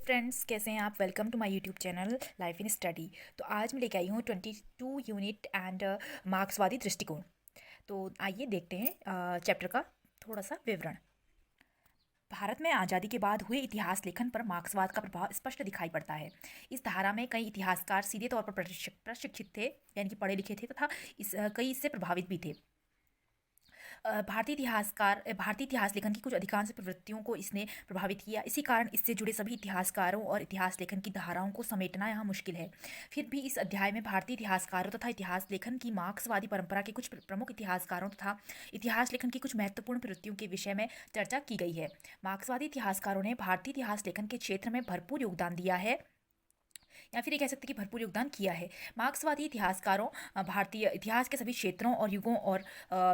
Friends, कैसे हैं आप। Welcome to my YouTube channel life in study. तो आज मैं लेके आई हूँ 22 यूनिट एंड मार्क्सवादी दृष्टिकोण। तो आइए देखते हैं चैप्टर का थोड़ा सा विवरण। भारत में आज़ादी के बाद हुए इतिहास लेखन पर मार्क्सवाद का प्रभाव स्पष्ट दिखाई पड़ता है। इस धारा में कई इतिहासकार सीधे तौर पर प्रशिक्षित थे, यानी कि पढ़े लिखे थे, तथा कई इससे प्रभावित भी थे। भारतीय इतिहास लेखन की कुछ अधिकांश प्रवृत्तियों को इसने प्रभावित किया। इसी कारण इससे जुड़े सभी इतिहासकारों और इतिहास लेखन की धाराओं को समेटना यहाँ मुश्किल है। फिर भी इस अध्याय में भारतीय इतिहासकारों तथा इतिहास लेखन की मार्क्सवादी परंपरा के कुछ प्रमुख इतिहासकारों तथा इतिहास लेखन की कुछ महत्वपूर्ण प्रवृत्तियों के विषय में चर्चा की गई है। मार्क्सवादी इतिहासकारों ने भारतीय इतिहास लेखन के क्षेत्र में भरपूर योगदान दिया है, या फिर ये कह सकते हैं कि भरपूर योगदान किया है। मार्क्सवादी इतिहासकारों भारतीय इतिहास के सभी क्षेत्रों और युगों और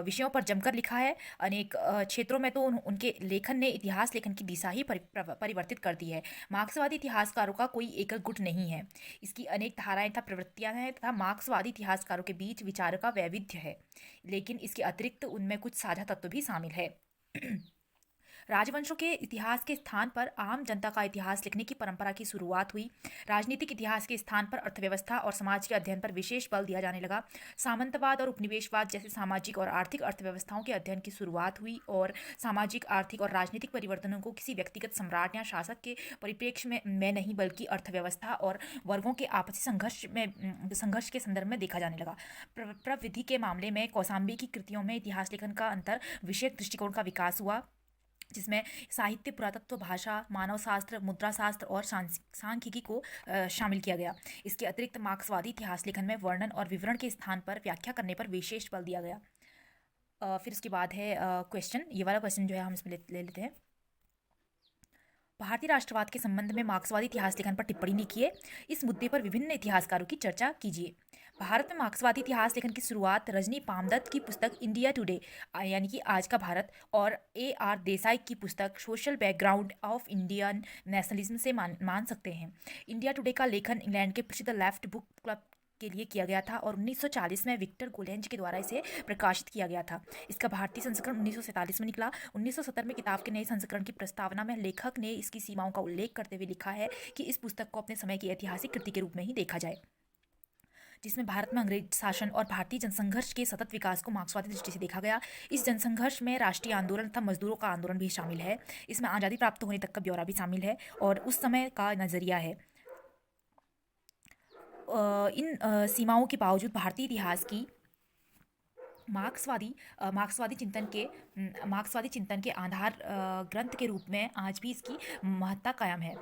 विषयों पर जमकर लिखा है। अनेक क्षेत्रों में तो उनके लेखन ने इतिहास लेखन की दिशा ही परिवर्तित कर दी है। मार्क्सवादी इतिहासकारों का कोई एकल गुट नहीं है, इसकी अनेक धाराएं तथा प्रवृत्तियां हैं, तथा मार्क्सवादी इतिहासकारों के बीच विचारों का वैविध्य है, लेकिन इसके अतिरिक्त उनमें कुछ साझा तत्व भी शामिल है। राजवंशों के इतिहास के स्थान पर आम जनता का इतिहास लिखने की परंपरा की शुरुआत हुई। राजनीतिक इतिहास के स्थान पर अर्थव्यवस्था और समाज के अध्ययन पर विशेष बल दिया जाने लगा। सामंतवाद और उपनिवेशवाद जैसे सामाजिक और आर्थिक अर्थव्यवस्थाओं के अध्ययन की शुरुआत हुई, और सामाजिक, आर्थिक और राजनीतिक परिवर्तनों को किसी व्यक्तिगत सम्राट या शासक के परिप्रेक्ष्य में नहीं, बल्कि अर्थव्यवस्था और वर्गों के आपसी संघर्ष के संदर्भ में देखा जाने लगा। प्रविधि के मामले में कौशाम्बी की कृतियों में इतिहास लेखन का अंतर विषयक दृष्टिकोण का विकास हुआ, जिसमें साहित्य, पुरातत्व, भाषा, मानवशास्त्र, मुद्राशास्त्र और सांख्यिकी को शामिल किया गया। इसके अतिरिक्त मार्क्सवादी इतिहास लेखन में वर्णन और विवरण के स्थान पर व्याख्या करने पर विशेष बल दिया गया। फिर उसके बाद है क्वेश्चन। ये वाला क्वेश्चन जो है हम इसमें ले लेते हैं। भारतीय राष्ट्रवाद के संबंध में मार्क्सवादी इतिहास लेखन पर टिप्पणी लिखिए। इस मुद्दे पर विभिन्न इतिहासकारों की चर्चा कीजिए। भारत में मार्क्सवादी इतिहास लेखन की शुरुआत रजनी पामदत्त की पुस्तक इंडिया टुडे, यानी कि आज का भारत, और AR देसाई की पुस्तक social background of Indian nationalism से मान सकते हैं। इंडिया टुडे का लेखन इंग्लैंड के प्रसिद्ध लेफ्ट बुक क्लब के लिए किया गया था, और 1940 में विक्टर गोलेंज के द्वारा इसे प्रकाशित किया गया था। इसका भारतीय संस्करण 1947 में निकला। 1970 में किताब के नए संस्करण की प्रस्तावना में लेखक ने इसकी सीमाओं का उल्लेख करते हुए लिखा है कि इस पुस्तक को अपने समय की ऐतिहासिक कृति के रूप में ही देखा जाए, जिसमें भारत में अंग्रेज शासन और भारतीय जनसंघर्ष के सतत विकास को मार्क्सवादी दृष्टि से देखा गया। इस जनसंघर्ष में राष्ट्रीय आंदोलन तथा मजदूरों का आंदोलन भी शामिल है। इसमें आज़ादी प्राप्त होने तक का ब्यौरा भी शामिल है, और उस समय का नज़रिया है। इन सीमाओं के बावजूद भारतीय इतिहास की मार्क्सवादी चिंतन के आधार ग्रंथ के रूप में आज भी इसकी महत्ता कायम है।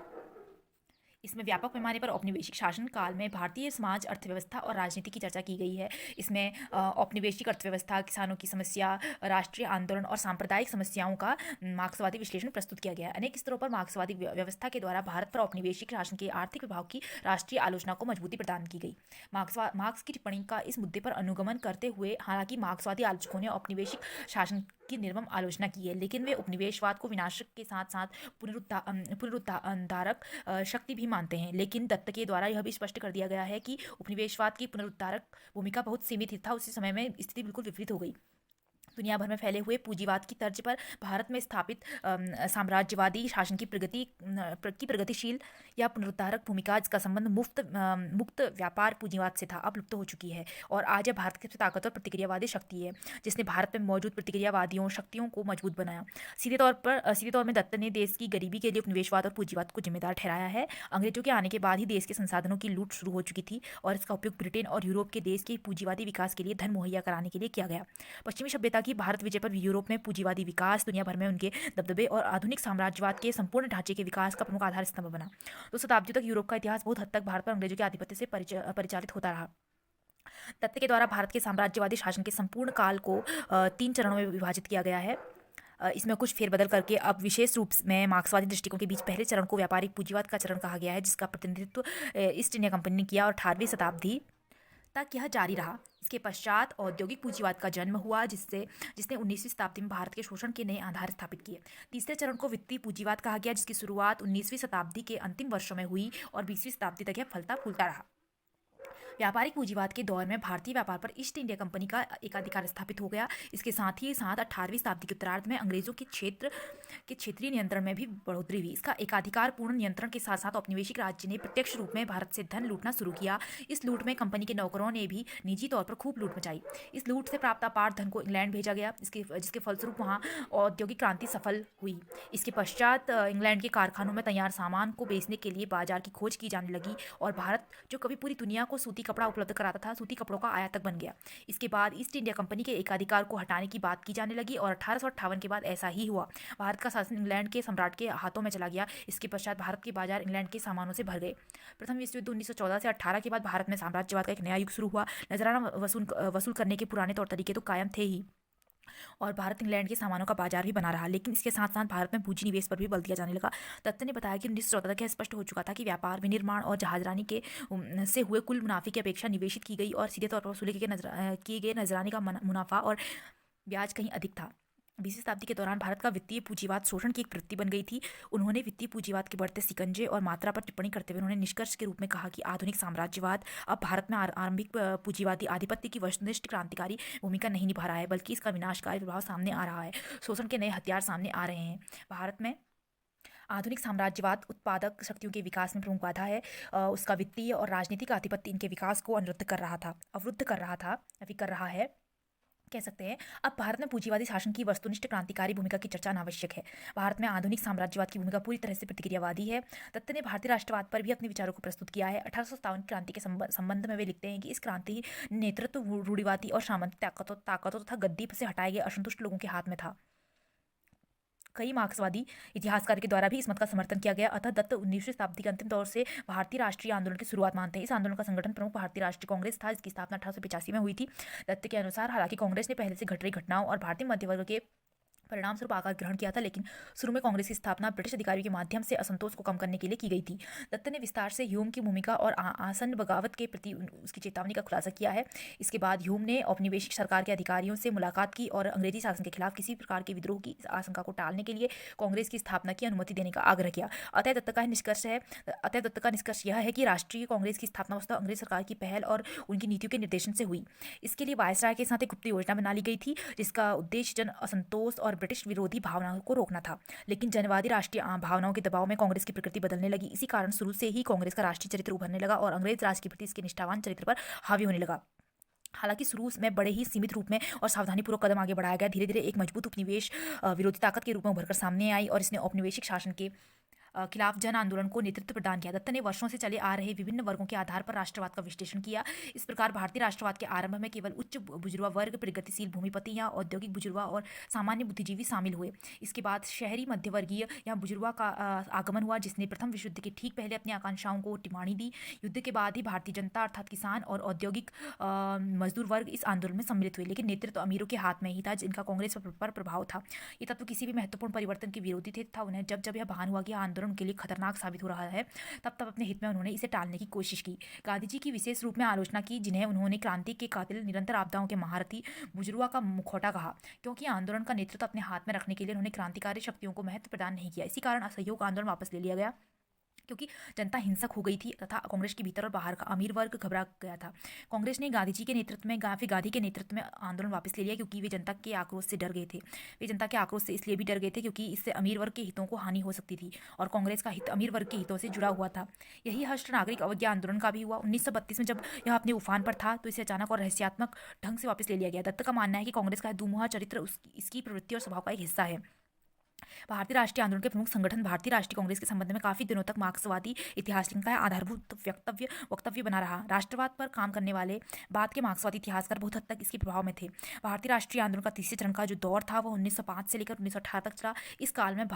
इसमें व्यापक पैमाने पर औपनिवेशिक शासन काल में भारतीय समाज, अर्थव्यवस्था और राजनीति की चर्चा की गई है। इसमें औपनिवेशिक अर्थव्यवस्था, किसानों की समस्या, राष्ट्रीय आंदोलन और सांप्रदायिक समस्याओं का मार्क्सवादी विश्लेषण प्रस्तुत किया गया है। अनेक स्तरों पर मार्क्सवादी व्यवस्था के द्वारा भारत पर औपनिवेशिक शासन के आर्थिक प्रभाव की राष्ट्रीय आलोचना को मजबूती प्रदान की गई। मार्क्स की टिप्पणी का इस मुद्दे पर अनुगमन करते हुए हालांकि मार्क्सवादी आलोचकों ने औपनिवेशिक शासन की निर्मम आलोचना की है, लेकिन वे उपनिवेशवाद को विनाशक के साथ साथ पुनरुद्धारक शक्ति भी मानते हैं। लेकिन दत्त के द्वारा यह भी स्पष्ट कर दिया गया है कि उपनिवेशवाद की पुनरुद्धारक भूमिका बहुत सीमित था। उसी समय में स्थिति बिल्कुल विपरीत हो गई। दुनिया भर में फैले हुए पूंजीवाद की तर्ज पर भारत में स्थापित साम्राज्यवादी शासन की प्रगतिशील या पुनरुद्धारक भूमिका, जिसका संबंध मुक्त व्यापार पूंजीवाद से था, अब लुप्त हो चुकी है। और आज यह भारत की सबसे ताकतवर प्रतिक्रियावादी शक्ति है, जिसने भारत में मौजूद प्रतिक्रियावादियों शक्तियों को मजबूत बनाया। सीधे तौर में दत्त ने देश की गरीबी के लिए उपनिवेशवाद और पूंजीवाद को जिम्मेदार ठहराया है। अंग्रेजों के आने के बाद ही देश के संसाधनों की लूट शुरू हो चुकी थी, और इसका उपयोग ब्रिटेन और यूरोप के देश के पूंजीवादी विकास के लिए धन मुहैया कराने के लिए किया गया। पश्चिमी सभ्यता की भारत विजय पर यूरोप में पूंजीवादी विकास दुनिया भर में उनके दबदबे और आधुनिक साम्राज्यवाद के संपूर्ण ढांचे के विकास का प्रमुख आधार स्तंभ बना। तो शताब्दियों तक यूरोप का इतिहास बहुत हद तक भारत पर अंग्रेजों के आधिपत्य से परिचालित होता रहा। दत्त के द्वारा भारत के साम्राज्यवादी शासन के संपूर्ण काल को 3 चरणों में विभाजित किया गया है। इसमें कुछ फेरबदल करके अब विशेष रूप में मार्क्सवादी दृष्टिकोण के बीच पहले चरण को व्यापारिक पूंजीवाद का चरण कहा गया है, जिसका प्रतिनिधित्व ईस्ट इंडिया कंपनी ने किया, और 18वीं शताब्दी तक यह जारी रहा। इसके पश्चात औद्योगिक पूंजीवाद का जन्म हुआ, जिसने 19वीं शताब्दी में भारत के शोषण के नए आधार स्थापित किए। तीसरे चरण को वित्तीय पूंजीवाद कहा गया, जिसकी शुरुआत 19वीं शताब्दी के अंतिम वर्षों में हुई, और 20वीं शताब्दी तक यह फलता फूलता रहा। व्यापारिक पूंजीवाद के दौर में भारतीय व्यापार पर ईस्ट इंडिया कंपनी का एकाधिकार स्थापित हो गया। इसके साथ ही साथ 18वीं शताब्दी के उत्तरार्ध में अंग्रेजों के क्षेत्र के क्षेत्रीय नियंत्रण में भी बढ़ोतरी हुई। इसका एकाधिकारपूर्ण नियंत्रण के साथ साथ औपनिवेशिक राज्य ने प्रत्यक्ष रूप में भारत से धन लूटना शुरू किया। इस लूट में कंपनी के नौकरों ने भी निजी तौर पर खूब लूट मचाई। इस लूट से प्राप्त अपार धन को इंग्लैंड भेजा गया, जिसके फलस्वरूप वहाँ औद्योगिक क्रांति सफल हुई। इसके पश्चात इंग्लैंड के कारखानों में तैयार सामान को बेचने के लिए बाजार की खोज की जाने लगी और भारत, जो कभी पूरी दुनिया को सूती कपड़ा उपलब्ध कराता था, सूती कपड़ों का आयातक बन गया। इसके बाद ईस्ट इंडिया कंपनी के एकाधिकार को हटाने की बात की जाने लगी और 1858 के बाद ऐसा ही हुआ। भारत का शासन इंग्लैंड के सम्राट के हाथों में चला गया। इसके पश्चात भारत के बाजार इंग्लैंड के सामानों से भर गए। प्रथम विश्व युद्ध 1914 से 18 के बाद भारत में साम्राज्यवाद का एक नया युग शुरू हुआ। नजराना वसूल करने के पुराने तौर तरीके तो कायम थे ही और भारत इंग्लैंड के सामानों का बाजार भी बना रहा, लेकिन इसके साथ साथ भारत में पूंजी निवेश पर भी बल दिया जाने लगा। दत्त ने बताया कि 1914 तक यह स्पष्ट हो चुका था कि व्यापार, विनिर्माण और जहाजरानी के से हुए कुल मुनाफे की अपेक्षा निवेशित की गई और सीधे तौर पर वसूले किए गए नजराने का मुनाफा और ब्याज कहीं अधिक था। 20वीं शताब्दी के दौरान भारत का वित्तीय पूंजीवाद शोषण की एक प्रवृत्ति बन गई थी। उन्होंने वित्तीय पूंजीवाद के बढ़ते शिकंजे और मात्रा पर टिप्पणी करते हुए उन्होंने निष्कर्ष के रूप में कहा कि आधुनिक साम्राज्यवाद अब भारत में आरंभिक पूंजीवादी आधिपत्य की वस्तुनिष्ठ क्रांतिकारी भूमिका नहीं निभा रहा है, बल्कि इसका विनाशकारी प्रभाव सामने आ रहा है। शोषण के नए हथियार सामने आ रहे हैं। भारत में आधुनिक साम्राज्यवाद उत्पादक शक्तियों के विकास में प्रमुख बाधा है। उसका वित्तीय और राजनीतिक आधिपत्य इनके विकास को अवरुद्ध कर रहा था, अभी कर रहा है, कह सकते हैं। अब भारत में पूंजीवादी शासन की वस्तुनिष्ठ क्रांतिकारी भूमिका की चर्चा अनावश्यक है। भारत में आधुनिक साम्राज्यवाद की भूमिका पूरी तरह से प्रतिक्रियावादी है। दत्त ने भारतीय राष्ट्रवाद पर भी अपने विचारों को प्रस्तुत किया है। 1857 क्रांति के संबंध में वे लिखते हैं कि इस क्रांति नेतृत्व रूढ़िवादी और सामंत ताकतों तथा गद्दी से हटाए गए असंतुष्ट लोगों के हाथ में था। कई मार्क्सवादी इतिहासकार के द्वारा भी इस मत का समर्थन किया गया। अतः दत्त 19वीं शताब्दी के अंतिम दौर से भारतीय राष्ट्रीय आंदोलन की शुरुआत मानते हैं। इस आंदोलन का संगठन प्रमुख भारतीय राष्ट्रीय कांग्रेस था, जिसकी स्थापना 1885 में हुई थी। दत्त के अनुसार हालांकि कांग्रेस ने पहले से घट रही घटनाओं और भारतीय मध्य वर्ग के परिणाम स्वरूप आकार ग्रहण किया था, लेकिन शुरू में कांग्रेस की स्थापना ब्रिटिश अधिकारियों के माध्यम से असंतोष को कम करने के लिए की गई थी। दत्त ने विस्तार से ह्यूम की भूमिका और आसन्न बगावत के प्रति उसकी चेतावनी का खुलासा किया है। इसके बाद ह्यूम ने औपनिवेशिक सरकार के अधिकारियों से मुलाकात की और अंग्रेजी शासन के खिलाफ किसी प्रकार के विद्रोह की आशंका को टालने के लिए कांग्रेस की स्थापना की अनुमति देने का आग्रह किया। अतः दत्त का निष्कर्ष यह है कि राष्ट्रीय कांग्रेस की स्थापना वस्तुतः अंग्रेज सरकार की पहल और उनकी नीतियों के निर्देशन से हुई। इसके लिए वायसराय के साथ एक गुप्त योजना बना ली गई थी, जिसका उद्देश्य जन असंतोष और ब्रिटिश विरोधी भावनाओं को रोकना था। लेकिन जनवादी राष्ट्रीय भावनाओं के दबाव में कांग्रेस की प्रकृति बदलने लगी। इसी कारण शुरू से ही कांग्रेस का राष्ट्रीय चरित्र उभरने लगा और अंग्रेज राज के प्रति इसके निष्ठावान चरित्र पर हावी होने लगा। हालांकि शुरू में बड़े ही सीमित रूप में और सावधानीपूर्वक कदम आगे बढ़ाया गया। धीरे धीरे एक मजबूत उपनिवेश विरोधी ताकत के रूप में उभरकर सामने आई और इसने औपनिवेशिक शासन के खिलाफ जन आंदोलन को नेतृत्व प्रदान किया। दत्त ने वर्षों से चले आ रहे विभिन्न वर्गों के आधार पर राष्ट्रवाद का विश्लेषण किया। इस प्रकार भारतीय राष्ट्रवाद के आरंभ में केवल उच्च बुजुर्गा वर्ग, प्रगतिशील भूमिपति या औद्योगिक बुजुर्गा और सामान्य बुद्धिजीवी शामिल हुए। इसके बाद शहरी मध्यवर्गीय या बुजुर्गा का आगमन हुआ, जिसने प्रथम विश्व युद्ध के ठीक पहले अपनी आकांक्षाओं को टिप्पणी दी। युद्ध के बाद ही भारतीय जनता अर्थात किसान और औद्योगिक मजदूर वर्ग इस आंदोलन में सम्मिलित हुए, लेकिन नेतृत्व अमीरों के हाथ में ही था, जिनका कांग्रेस पर प्रभाव था। ये तत्व किसी भी महत्वपूर्ण परिवर्तन के विरोधी थे तथा उन्हें जब जब यह भान हुआ कि आंदोलन के लिए खतरनाक साबित हो रहा है, तब तब अपने हित में उन्होंने इसे टालने की कोशिश की। गांधी जी की विशेष रूप में आलोचना की, जिन्हें उन्होंने क्रांति के कातिल, निरंतर आपदाओं के महारथी, बुजुर्गा का मुखौटा कहा, क्योंकि आंदोलन का नेतृत्व अपने हाथ में रखने के लिए उन्होंने क्रांतिकारी शक्तियों को महत्व प्रदान नहीं किया। इसी कारण असहयोग आंदोलन वापस ले लिया गया, क्योंकि जनता हिंसक हो गई थी तथा कांग्रेस के भीतर और बाहर का अमीर वर्ग घबरा गया था। कांग्रेस ने गांधी के नेतृत्व में आंदोलन वापस ले लिया, क्योंकि वे जनता के आक्रोश से डर गए थे। वे जनता के आक्रोश से इसलिए भी डर गए थे क्योंकि इससे अमीर वर्ग के हितों को हानि हो सकती थी और कांग्रेस का हित अमीर वर्ग के हितों से जुड़ा हुआ था। यही हष्ट नागरिक अवज्ञा आंदोलन का भी हुआ। 1932 में जब यह अपने उफान पर था तो इसे अचानक और रहस्यात्मक ढंग से वापस ले लिया गया। दत्त का मानना है कि कांग्रेस का दुमुहा चरित्र इसकी प्रवृत्ति और स्वभाव का एक हिस्सा है। भारतीय राष्ट्रीय आंदोलन के प्रमुख संगठन भारतीय राष्ट्रीय कांग्रेस के संबंध में काफी दिनों तक मार्क्सवादी इतिहास का आधारभूत वक्तव्य बना रहा। राष्ट्रवाद पर काम करने वाले बाद के मार्क्सवादी इतिहासकार बहुत हद तक इसके प्रभाव में थे। भारतीय राष्ट्रीय आंदोलन का तीसरे चरण का जो दौर था वह 1905 से लेकर 1918 तक चला। इस काल में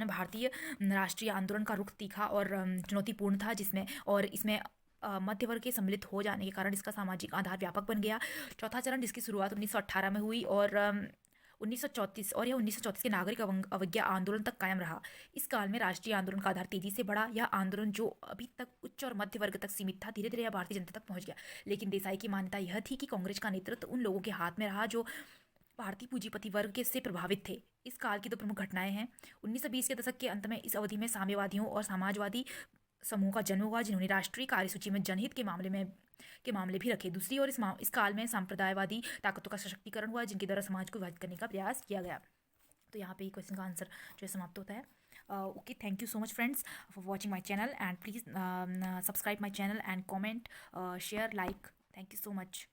भारतीय राष्ट्रीय आंदोलन का रुख तीखा और चुनौतीपूर्ण था, इसमें मध्य वर्ग के सम्मिलित हो जाने के कारण इसका सामाजिक आधार व्यापक बन गया। चौथा चरण, जिसकी शुरुआत 1918 में हुई और 1934 के नागरिक अवज्ञा आंदोलन तक कायम रहा। इस काल में राष्ट्रीय आंदोलन का आधार तेजी से बढ़ा। यह आंदोलन जो अभी तक उच्च और मध्य वर्ग तक सीमित था, धीरे धीरे यह भारतीय जनता तक पहुंच गया। लेकिन देसाई की मान्यता यह थी कि कांग्रेस का नेतृत्व उन लोगों के हाथ में रहा जो भारतीय पूंजीपति वर्ग के से प्रभावित थे। इस काल की दो प्रमुख घटनाएं हैं। 1920 के दशक के अंत में इस अवधि में साम्यवादियों और समाजवादी समूह का जन्म हुआ, जिन्होंने राष्ट्रीय कार्यसूची में जनहित के मामले भी रखे। दूसरी ओर इस काल में सांप्रदायवादी ताकतों का सशक्तिकरण हुआ, जिनके द्वारा समाज को विभाजित करने का प्रयास किया गया। तो यहाँ पे ही क्वेश्चन का आंसर जो है समाप्त होता है। Okay, thank you so much friends for watching my channel, and please subscribe my channel and comment, share, like. Thank you so much.